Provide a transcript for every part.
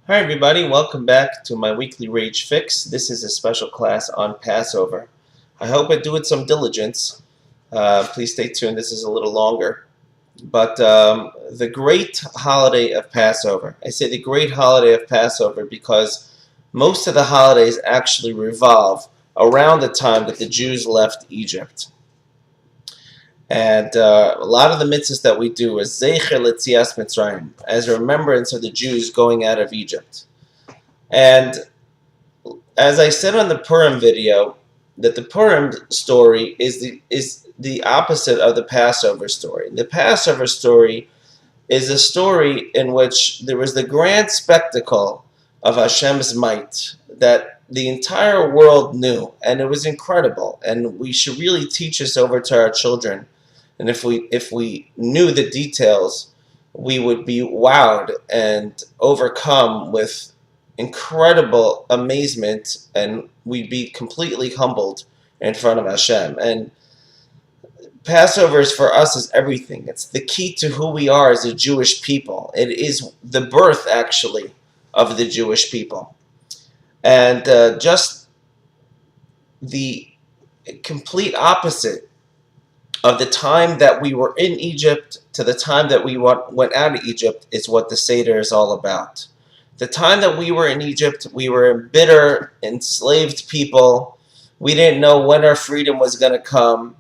Hi everybody, welcome back to my weekly Rage Fix. This is a special class on Passover. I hope I do it some diligence. Please stay tuned, this is a little longer. But the great holiday of Passover. I say the great holiday of Passover because most of the holidays actually revolve around the time that the Jews left Egypt. And a lot of the mitzvahs that we do is Zeicher L'Tzias Mitzrayim, as a remembrance of the Jews going out of Egypt. And as I said on the Purim video, that the Purim story is the opposite of the Passover story. The Passover story is a story in which there was the grand spectacle of Hashem's might that the entire world knew, and it was incredible. And we should really teach this over to our children. And if we knew the details, we would be wowed and overcome with incredible amazement, and we'd be completely humbled in front of Hashem. And Passover is for us is everything. It's the key to who we are as a Jewish people. It is the birth, actually, of the Jewish people. And just the complete opposite of the time that we were in Egypt to the time that we went out of Egypt is what the Seder is all about. The time that we were in Egypt, we were a bitter, enslaved people. We didn't know when our freedom was going to come.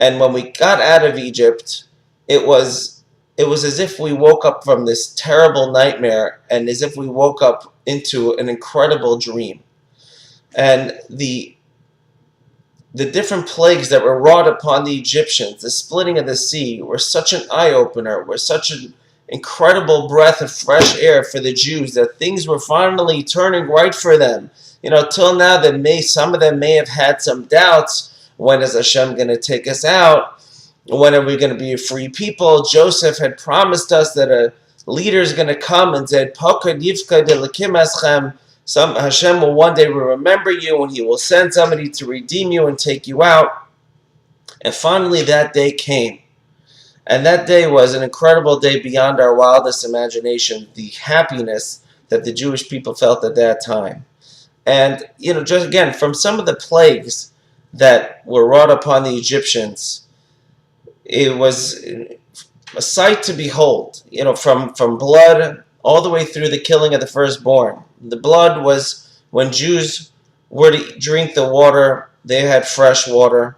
And when we got out of Egypt, it was as if we woke up from this terrible nightmare and as if we woke up into an incredible dream. And the different plagues that were wrought upon the Egyptians, the splitting of the sea, were such an eye-opener, were such an incredible breath of fresh air for the Jews that things were finally turning right for them. Till now, some of them may have had some doubts. When is Hashem going to take us out? When are we going to be a free people? Joseph had promised us that a leader is going to come and said, Pakad Yivka de Lakim Eschem. Hashem will one day remember you, and He will send somebody to redeem you and take you out. And finally, that day came. And that day was an incredible day beyond our wildest imagination, the happiness that the Jewish people felt at that time. And, just again, from some of the plagues that were wrought upon the Egyptians, it was a sight to behold, from blood all the way through the killing of the firstborn. The blood was when Jews were to drink the water, they had fresh water.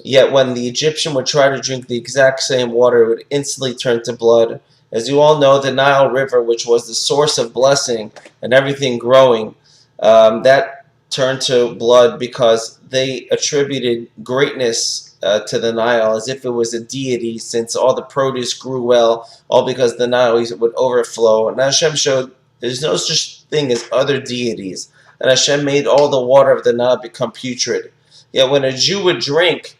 Yet when the Egyptian would try to drink the exact same water, it would instantly turn to blood. As you all know, the Nile River, which was the source of blessing and everything growing, that turned to blood because they attributed greatness to the Nile as if it was a deity, since all the produce grew well, all because the Nile would overflow. And Hashem showed there's no such thing as other deities. And Hashem made all the water of the Nile become putrid. Yet when a Jew would drink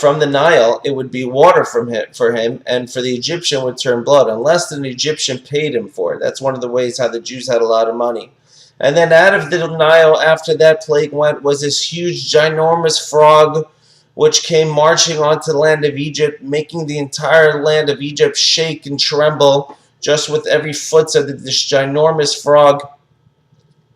from the Nile, it would be water for him, and for the Egyptian would turn blood, unless an Egyptian paid him for it. That's one of the ways how the Jews had a lot of money. And then out of the Nile, after that plague went, was this huge, ginormous frog, which came marching onto the land of Egypt, making the entire land of Egypt shake and tremble, just with every footstep that this ginormous frog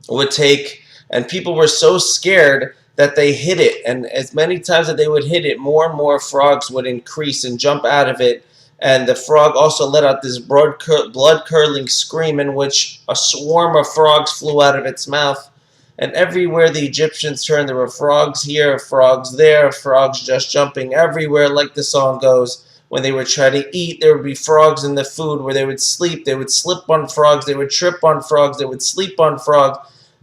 would take. And people were so scared that they hit it, and as many times that they would hit it, more and more frogs would increase and jump out of it. And the frog also let out this blood-curdling scream in which a swarm of frogs flew out of its mouth. And everywhere the Egyptians turned, there were frogs here, frogs there, frogs just jumping everywhere, like the song goes. When they would try to eat, there would be frogs in the food. Where they would sleep, they would slip on frogs, they would trip on frogs, they would sleep on frogs.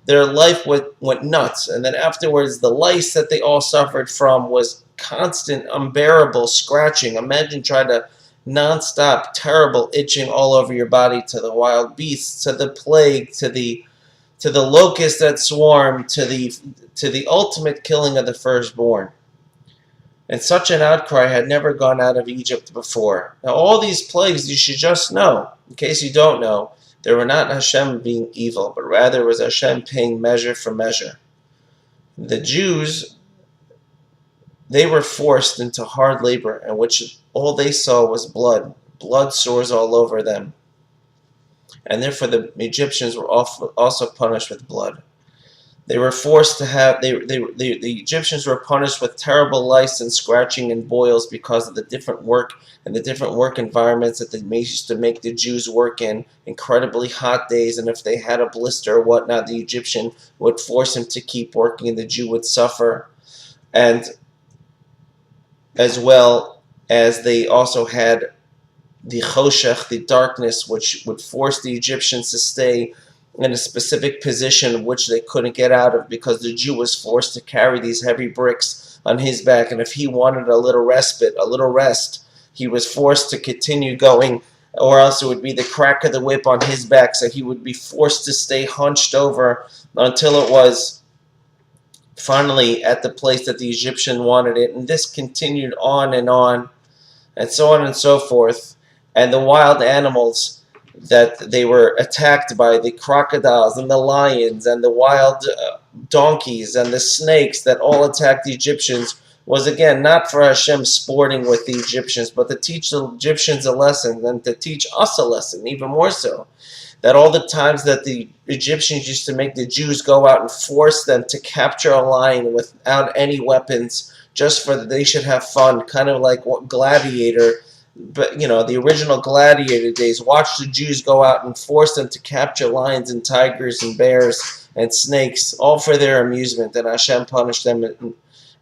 Their life went nuts. And then afterwards, the lice that they all suffered from was constant, unbearable scratching. Imagine trying to non-stop, terrible itching all over your body, to the wild beasts, to the plague, to the locusts that swarm, to the ultimate killing of the firstborn. And such an outcry had never gone out of Egypt before. Now, all these plagues, you should just know, in case you don't know, they were not Hashem being evil, but rather it was Hashem paying measure for measure. The Jews, they were forced into hard labor, in which all they saw was blood sores all over them. And therefore the Egyptians were also punished with blood. They were forced to have, the Egyptians were punished with terrible lice and scratching and boils because of the different work and the different work environments that they used to make the Jews work in, incredibly hot days, and if they had a blister or whatnot, the Egyptian would force him to keep working and the Jew would suffer. And as well as they also had the choshech, the darkness, which would force the Egyptians to stay in a specific position which they couldn't get out of because the Jew was forced to carry these heavy bricks on his back, and if he wanted a little respite, a little rest, he was forced to continue going, or else it would be the crack of the whip on his back, so he would be forced to stay hunched over until it was finally at the place that the Egyptian wanted it. And this continued on, and so on and so forth. And the wild animals that they were attacked by, the crocodiles and the lions and the wild donkeys and the snakes that all attacked the Egyptians, was again not for Hashem sporting with the Egyptians, but to teach the Egyptians a lesson, and to teach us a lesson, even more so. That all the times that the Egyptians used to make the Jews go out and force them to capture a lion without any weapons, just for that they should have fun, kind of like what Gladiator, but the original Gladiator days, watch the Jews go out and force them to capture lions and tigers and bears and snakes, all for their amusement, and Hashem punished them.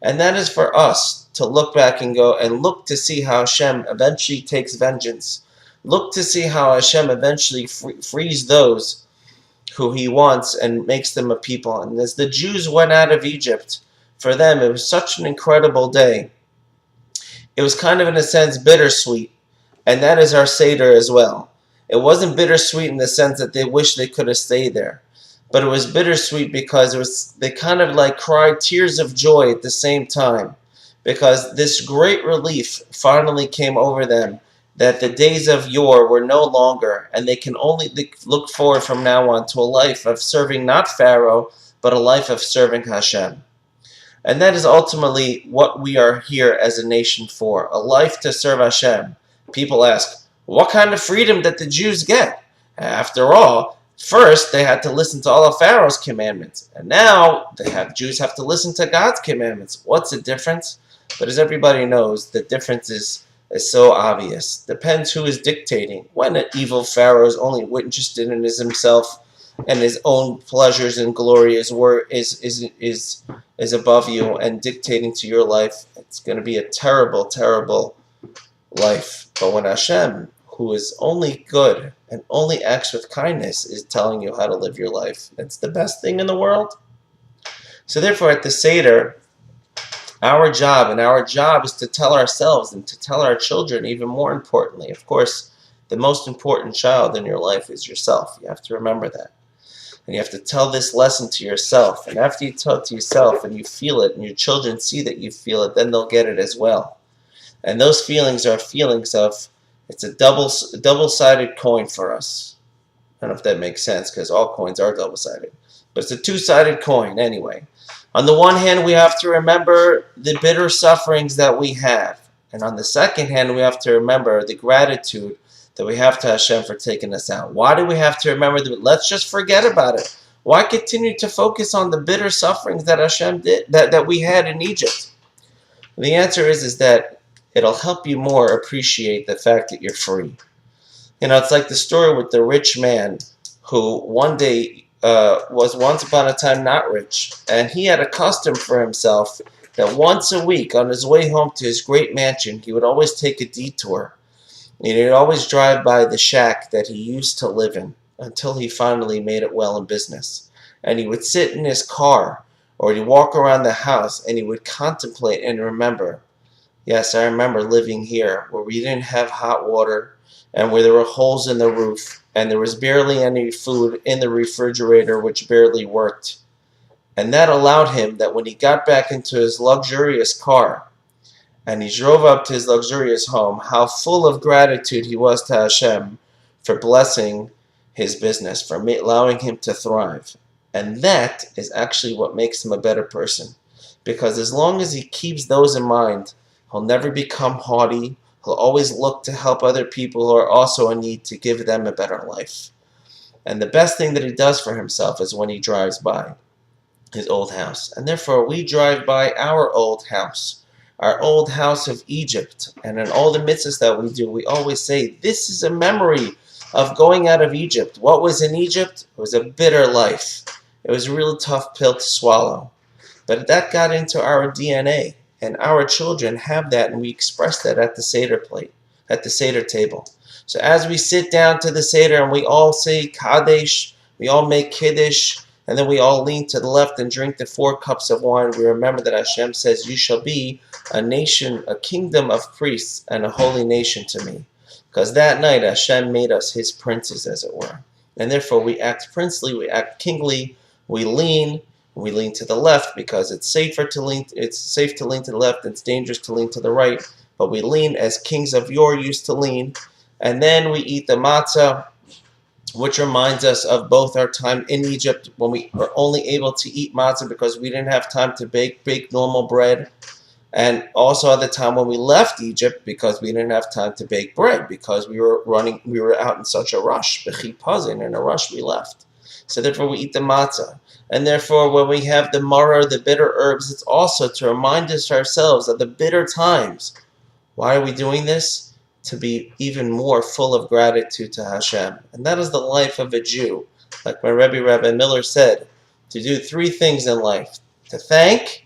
And that is for us to look back and go and look to see how Hashem eventually takes vengeance. Look to see how Hashem eventually frees those who He wants and makes them a people. And as the Jews went out of Egypt, for them it was such an incredible day. It was kind of, in a sense, bittersweet. And that is our Seder as well. It wasn't bittersweet in the sense that they wish they could have stayed there. But it was bittersweet because they kind of like cried tears of joy at the same time. Because this great relief finally came over them, that the days of yore were no longer, and they can only look forward from now on to a life of serving not Pharaoh, but a life of serving Hashem. And that is ultimately what we are here as a nation for, a life to serve Hashem. People ask, what kind of freedom did the Jews get? After all, first they had to listen to all of Pharaoh's commandments, and now Jews have to listen to God's commandments. What's the difference? But as everybody knows, the difference is so obvious. Depends who is dictating. When an evil Pharaoh is only interested in himself and his own pleasures and glory is above you and dictating to your life, it's going to be a terrible, terrible life. But when Hashem, who is only good and only acts with kindness, is telling you how to live your life, it's the best thing in the world. So therefore, at the Seder, our job is to tell ourselves and to tell our children, even more importantly, of course, the most important child in your life is yourself. You have to remember that. And you have to tell this lesson to yourself. And after you tell it to yourself and you feel it and your children see that you feel it, then they'll get it as well. And those feelings are feelings of, it's a double-sided coin for us. I don't know if that makes sense, because all coins are double-sided. But it's a two-sided coin anyway. On the one hand, we have to remember the bitter sufferings that we have. And on the second hand, we have to remember the gratitude that we have to Hashem for taking us out. Why do we have to remember that? Let's just forget about it. Why continue to focus on the bitter sufferings that Hashem did, that we had in Egypt? The answer is that it'll help you more appreciate the fact that you're free. It's like the story with the rich man who one day was once upon a time not rich, and he had a custom for himself that once a week on his way home to his great mansion, he would always take a detour. And he'd always drive by the shack that he used to live in until he finally made it well in business. And he would sit in his car, or he'd walk around the house, and he would contemplate and remember, yes, I remember living here where we didn't have hot water and where there were holes in the roof and there was barely any food in the refrigerator, which barely worked. And that allowed him that when he got back into his luxurious car and he drove up to his luxurious home, how full of gratitude he was to Hashem for blessing his business, for allowing him to thrive. And that is actually what makes him a better person. Because as long as he keeps those in mind, he'll never become haughty. He'll always look to help other people who are also in need to give them a better life. And the best thing that he does for himself is when he drives by his old house. And therefore, we drive by our old house of Egypt. And in all the mitzvahs that we do, we always say, this is a memory of going out of Egypt. What was in Egypt? It was a bitter life. It was a real tough pill to swallow. But that got into our DNA. And our children have that, and we express that at the Seder plate, at the Seder table. So as we sit down to the Seder and we all say Kadesh, we all make Kiddush, and then we all lean to the left and drink the 4 cups of wine, we remember that Hashem says, you shall be a nation, a kingdom of priests, and a holy nation to me. Because that night Hashem made us his princes, as it were. And therefore we act princely, we act kingly, we lean to the left because it's safe to lean to the left, it's dangerous to lean to the right, but we lean as kings of yore used to lean. And then we eat the matzah, which reminds us of both our time in Egypt when we were only able to eat matzah because we didn't have time to bake normal bread, and also at the time when we left Egypt because we didn't have time to bake bread because we were out in such a rush, in a rush we left. So therefore we eat the matzah. And therefore when we have the maror, the bitter herbs, it's also to remind us ourselves of the bitter times. Why are we doing this? To be even more full of gratitude to Hashem. And that is the life of a Jew. Like my Rabbi Miller said, to do 3 things in life. To thank,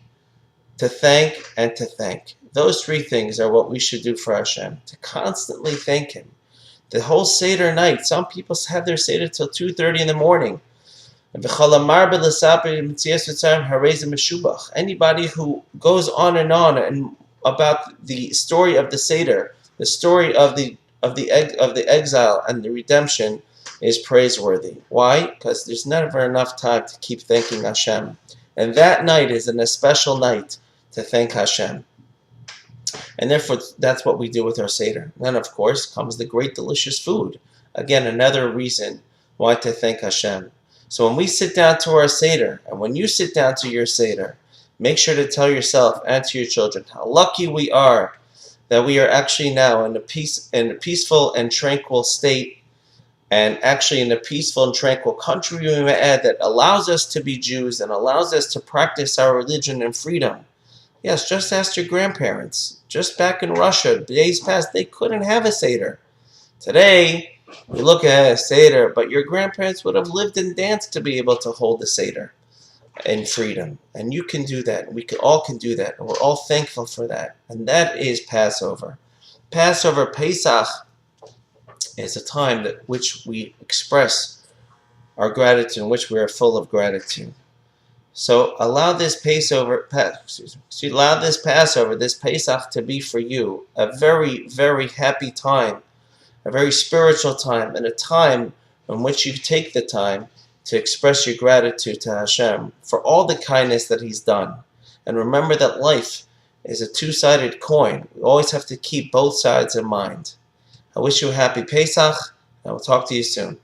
and to thank. Those 3 things are what we should do for Hashem. To constantly thank Him. The whole Seder night, some people have their Seder till 2:30 in the morning. Anybody who goes on and about the story of the Seder, the story of the exile and the redemption, is praiseworthy. Why? Because there's never enough time to keep thanking Hashem. And that night is a special night to thank Hashem. And therefore, that's what we do with our Seder. Then, of course, comes the great delicious food. Again, another reason why to thank Hashem. So when we sit down to our Seder, and when you sit down to your Seder, make sure to tell yourself and to your children how lucky we are that we are actually now in a peaceful and tranquil state, and actually in a peaceful and tranquil country, we may add, that allows us to be Jews and allows us to practice our religion in freedom. Yes, just ask your grandparents. Just back in Russia, days past, they couldn't have a Seder. Today, we look at a Seder, but your grandparents would have lived and danced to be able to hold the Seder in freedom. And you can do that. We all can do that. And we're all thankful for that. And that is Passover. Passover, Pesach, is a time that which we express our gratitude, in which we are full of gratitude. So allow this Passover, this Pesach, to be for you a very, very happy time, a very spiritual time, and a time in which you take the time to express your gratitude to Hashem for all the kindness that He's done. And remember that life is a 2-sided coin. We always have to keep both sides in mind. I wish you a happy Pesach, and I will talk to you soon.